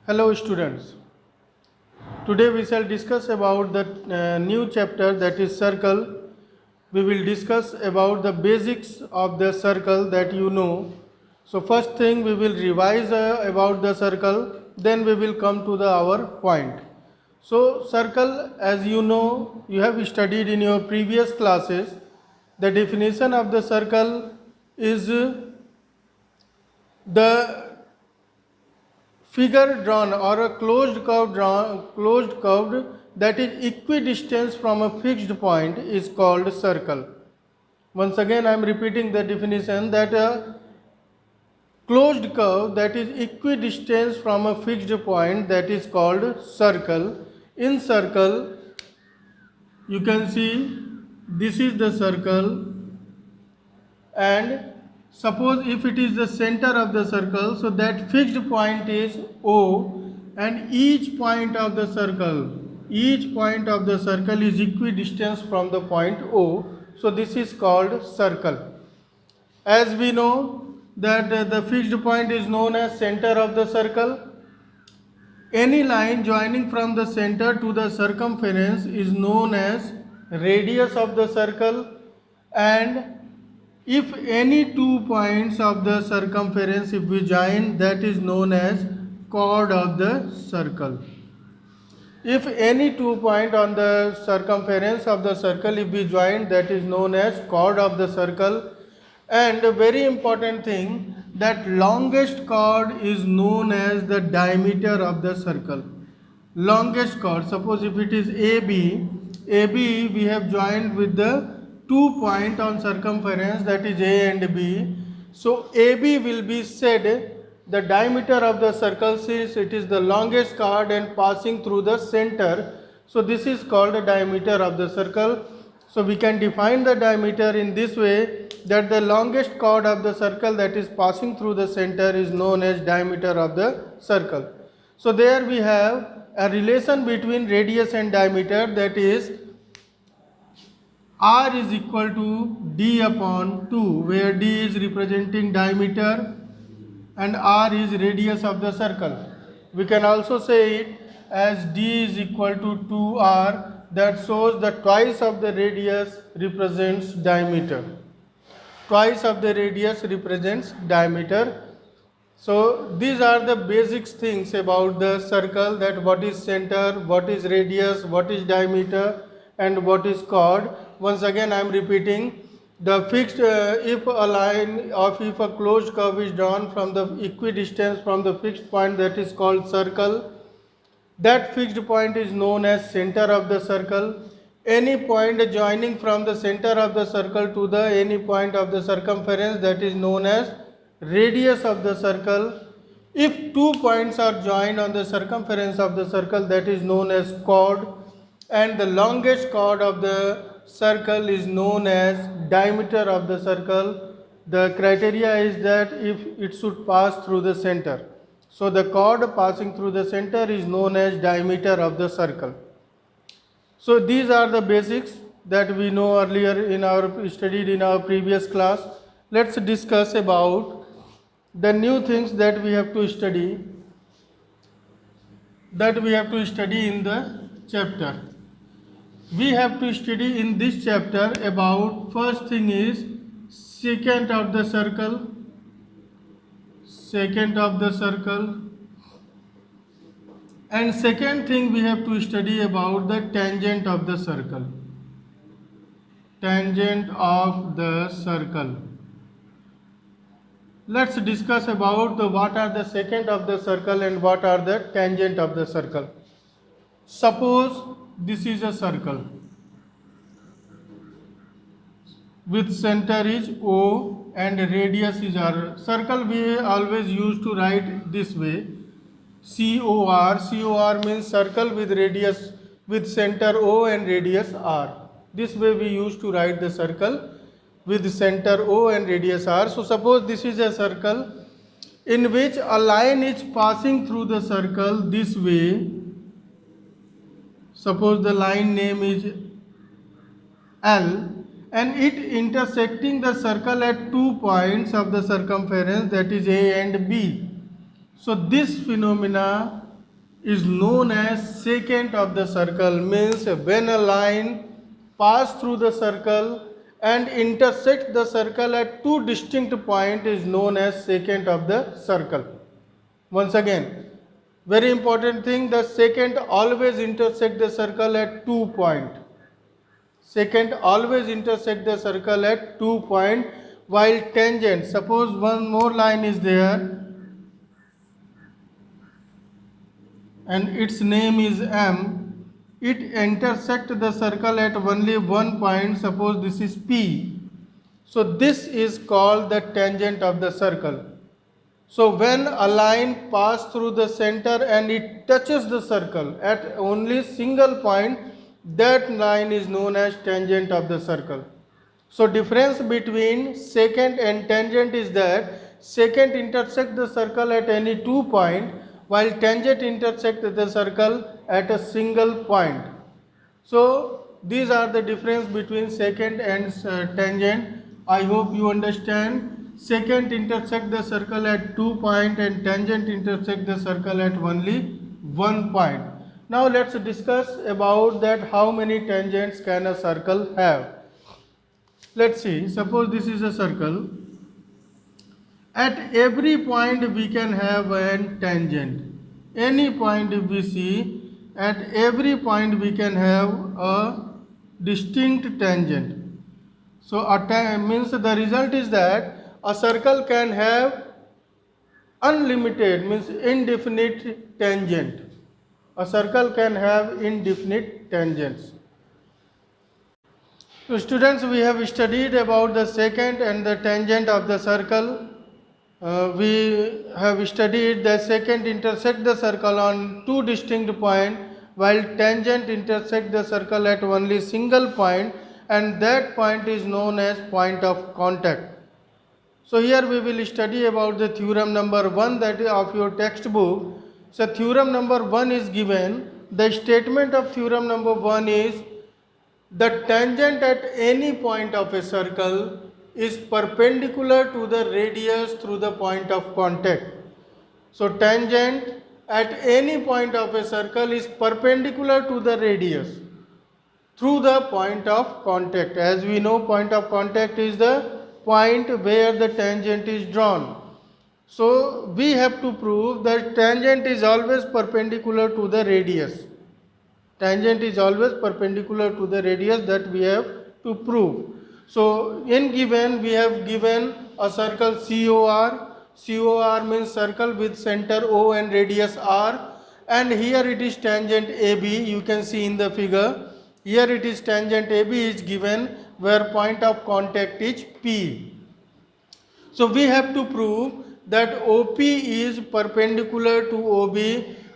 Hello students, today we shall discuss about the new chapter, that is circle. We will discuss about the basics of the circle that you know. So first thing we will revise about the circle, then we will come to our point. So circle, as you know, you have studied in your previous classes. The definition of the circle is the figure drawn or a closed curve that is equidistant from a fixed point is called circle. Once again I am repeating the definition, that a closed curve that is equidistant from a fixed point, that is called circle. In circle you can see this is the circle, and suppose if it is the center of the circle, so that fixed point is O, and each point of the circle is equidistant from the point O, so this is called circle. As we know that the fixed point is known as center of the circle. Any line joining from the center to the circumference is known as radius of the circle, and if any 2 points of the circumference if we join, that is known as chord of the circle. If any 2 points on the circumference of the circle if we join, that is known as chord of the circle. And a very important thing, that longest chord is known as the diameter of the circle. Longest chord, suppose if it is AB we have joined with the 2 points on circumference, that is A and B. So AB will be said the diameter of the circle, since it is the longest chord and passing through the center. So this is called the diameter of the circle. So we can define the diameter in this way, that the longest chord of the circle that is passing through the center is known as diameter of the circle. So there we have a relation between radius and diameter, that is R is equal to D upon 2, where D is representing diameter and R is radius of the circle. We can also say it as D is equal to 2R, that shows that twice of the radius represents diameter. Twice of the radius represents diameter. So these are the basic things about the circle, that what is center, what is radius, what is diameter, and what is chord. Once again I am repeating, the fixed if a closed curve is drawn from the equidistance from the fixed point, that is called circle. That fixed point is known as center of the circle. Any point joining from the center of the circle to the any point of the circumference, that is known as radius of the circle. If 2 points are joined on the circumference of the circle, that is known as chord, and the longest chord of the circle is known as diameter of the circle. The criteria is that if it should pass through the center. So the chord passing through the center is known as diameter of the circle. So these are the basics that we know earlier studied in our previous class. Let's discuss about the new things that we have to study in the chapter. We have to study in this chapter about, first thing is secant of the circle, and second thing we have to study about the tangent of the circle. Let's discuss about what are the secant of the circle and what are the tangent of the circle. Suppose this is a circle with center is O and radius is R. Circle we always used to write this way, COR. COR means circle with radius, with center O and radius R. This way we used to write the circle with center O and radius R. So suppose this is a circle in which a line is passing through the circle this way. Suppose the line name is L, and it intersecting the circle at 2 points of the circumference, that is A and B. So this phenomena is known as secant of the circle. Means when a line pass through the circle and intersect the circle at two distinct points is known as secant of the circle. Once again, very important thing, the secant always intersect the circle at 2 points. Secant always intersect the circle at 2 points, while tangent, suppose one more line is there and its name is M, it intersect the circle at only 1 point, suppose this is P. So this is called the tangent of the circle. So when a line pass through the center and it touches the circle at only single point, that line is known as tangent of the circle. So difference between secant and tangent is that secant intersect the circle at any 2 point, while tangent intersect the circle at a single point. So these are the difference between secant and tangent. I hope you understand. Secant intersect the circle at 2 point and tangent intersect the circle at only 1 point. Now let's discuss about that how many tangents can a circle have. Let's see, suppose this is a circle. At every point we can have a tangent. Any point if we see, at every point we can have a distinct tangent. So means the result is that a circle can have unlimited, means indefinite tangent. A circle can have indefinite tangents. So students, we have studied about the secant and the tangent of the circle. We have studied that secant intersect the circle on two distinct points, while tangent intersect the circle at only single point, and that point is known as point of contact. So here we will study about the theorem number 1, that is of your textbook. So theorem number 1 is given. The statement of theorem number 1 is the tangent at any point of a circle is perpendicular to the radius through the point of contact. So tangent at any point of a circle is perpendicular to the radius through the point of contact. As we know, point of contact is the point where the tangent is drawn. So we have to prove that tangent is always perpendicular to the radius. Tangent is always perpendicular to the radius, that we have to prove. So in given, we have given a circle COR. COR means circle with center O and radius R, and here it is tangent AB. You can see in the figure. Here it is tangent AB is given, where point of contact is P. So we have to prove that OP is perpendicular to OB,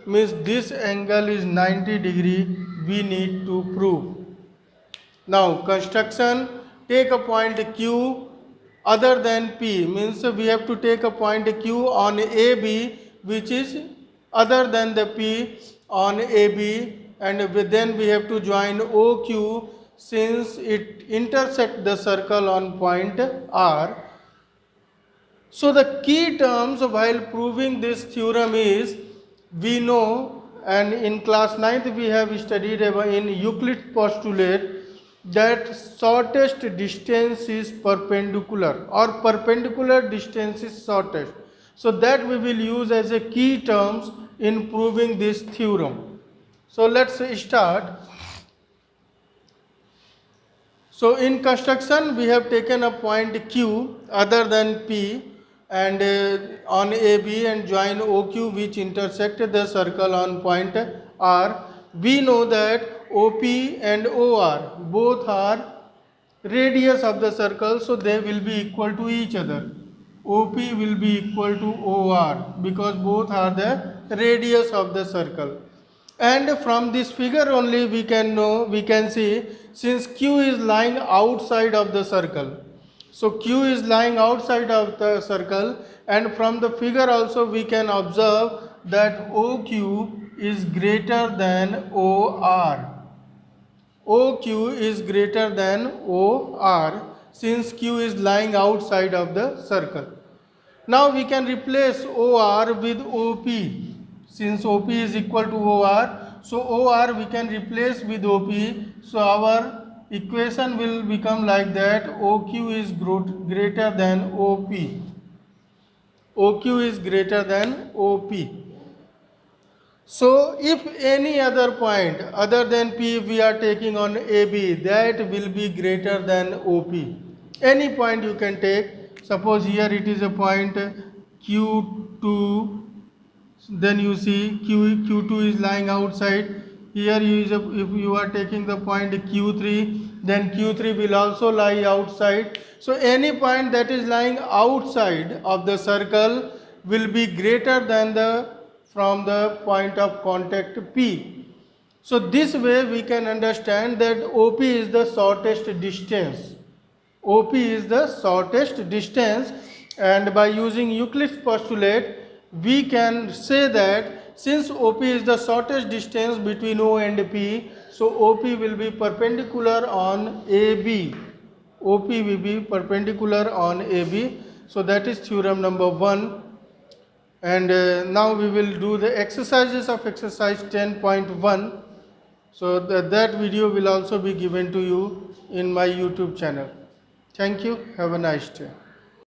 means this angle is 90 degree. We need to prove. Now construction, take a point Q other than P, means we have to take a point Q on AB which is other than the P on AB, and then we have to join OQ since it intersects the circle on point R. So the key terms while proving this theorem is, we know, and in class 9th we have studied in Euclid's postulate, that shortest distance is perpendicular, or perpendicular distance is shortest. So that we will use as a key terms in proving this theorem. So let's start. So in construction we have taken a point Q other than P and on AB and join OQ which intersect the circle on point R. We know that OP and OR both are radius of the circle, so they will be equal to each other. OP will be equal to OR because both are the radius of the circle. And from this figure only we can see, since Q is lying outside of the circle. So Q is lying outside of the circle, and from the figure also we can observe that OQ is greater than OR. OQ is greater than OR since Q is lying outside of the circle. Now we can replace OR with OP. since OP is equal to OR, so OR we can replace with OP, so our equation will become like that: OQ is greater than OP. OQ is greater than OP. So if any other point other than P we are taking on AB, that will be greater than OP. Any point you can take. Suppose here it is a point Q2, then you see Q2 is lying outside. Here if you are taking the point Q3, then Q3 will also lie outside. So any point that is lying outside of the circle will be greater than from the point of contact P. So this way we can understand that OP is the shortest distance. OP is the shortest distance, and by using Euclid's postulate we can say that since OP is the shortest distance between O and P, so OP will be perpendicular on AB. OP will be perpendicular on AB. So that is theorem number 1. And now we will do the exercises of exercise 10.1. So that video will also be given to you in my YouTube channel. Thank you. Have a nice day.